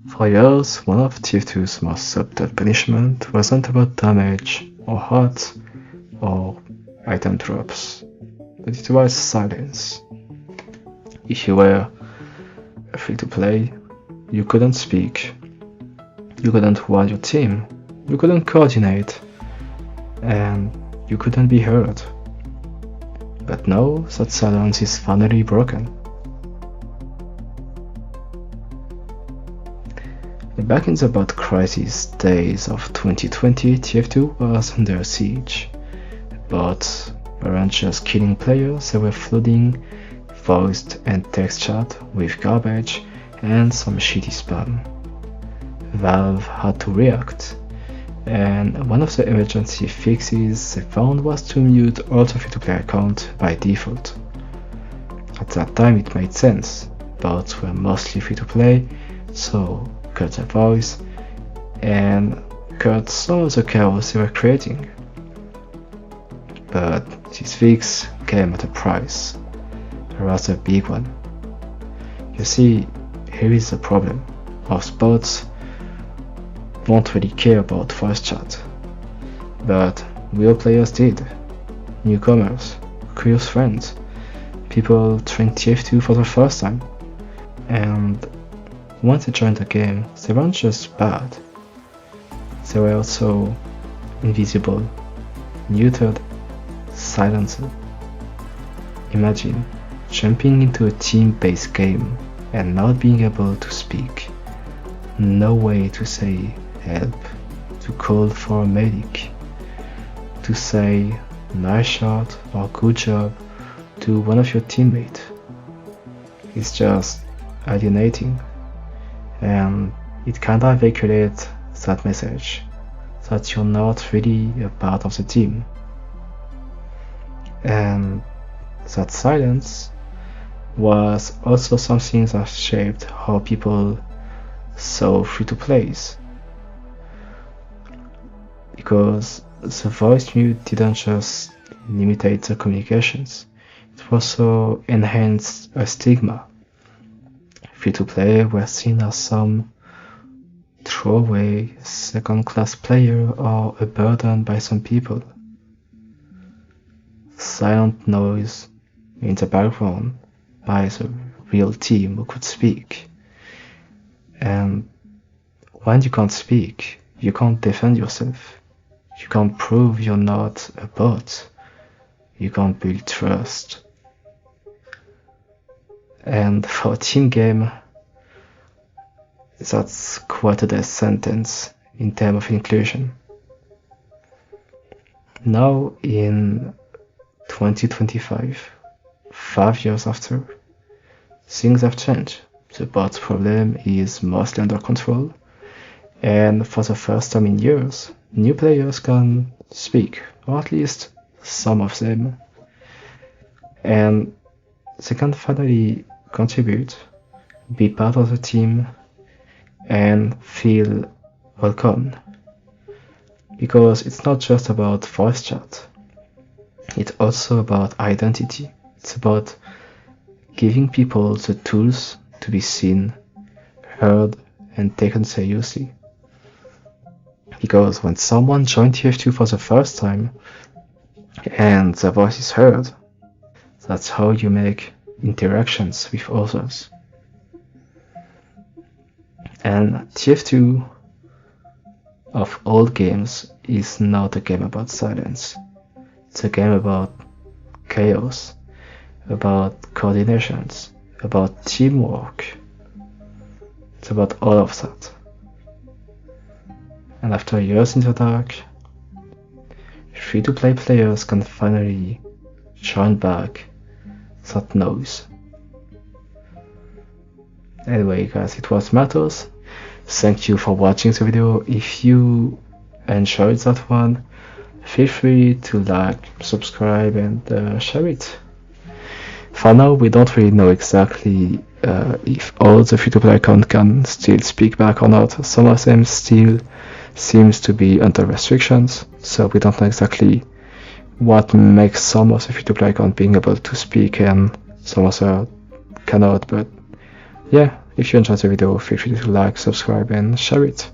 For years, one of TF2's most subtle punishment wasn't about damage or hurt or item drops, but it was silence. If you were free to play, you couldn't speak, you couldn't run your team, you couldn't coordinate, and you couldn't be heard. But now that silence is finally broken. Back in the bot crisis days of 2020, TF2 was under siege. Bots weren't just killing players, they were flooding voice and text chat with garbage and some shitty spam. Valve had to react, and one of the emergency fixes they found was to mute all the free-to-play accounts by default. At that time it made sense, bots were mostly free-to-play, so cut their voice and cut some of the chaos they were creating. But this fix came at a price, a rather big one. You see, here is the problem. Most bots won't really care about voice chat, but real players did. Newcomers, curious friends, people trying TF2 for the first time. And once they joined the game, they weren't just bad, they were also invisible, muted, silenced. Imagine jumping into a team-based game and not being able to speak. No way to say help, to call for a medic, to say nice shot or good job to one of your teammates. It's just alienating, and it kinda vehiculates that message that you're not really a part of the team. And that silence was also something that shaped how people saw free-to-plays. Because the voice mute didn't just limitate the communications, it also enhanced a stigma. Free-to-play were seen as some throwaway, second-class player or a burden by some people. Silent noise in the background by the real team who could speak. And when you can't speak, you can't defend yourself. You can't prove you're not a bot. You can't build trust. And for a team game, that's quite a death sentence in terms of inclusion. Now in 2025, 5 years after, things have changed. The bot problem is mostly under control, and for the first time in years, new players can speak, or at least some of them, and they can finally contribute, be part of the team, and feel welcome. Because it's not just about voice chat, it's also about identity. It's about giving people the tools to be seen, heard, and taken seriously. Because when someone joins TF2 for the first time and their voice is heard, that's how you make interactions with others. And TF2 of all games is not a game about silence. It's a game about chaos, about coordinations, about teamwork. It's about all of that. And after years in the dark, free-to-play players can finally join back that noise. Anyway guys, it was Matos. Thank you for watching the video. If you enjoyed that one, feel free to like, subscribe, and share it. For now, we don't really know exactly if all the free-to-play accounts can still speak back or not. Some of them still seems to be under restrictions, so we don't know exactly what makes some of the free-to-play accounts being able to speak and some also cannot. But yeah, if you enjoyed the video, feel free to like, subscribe, and share it.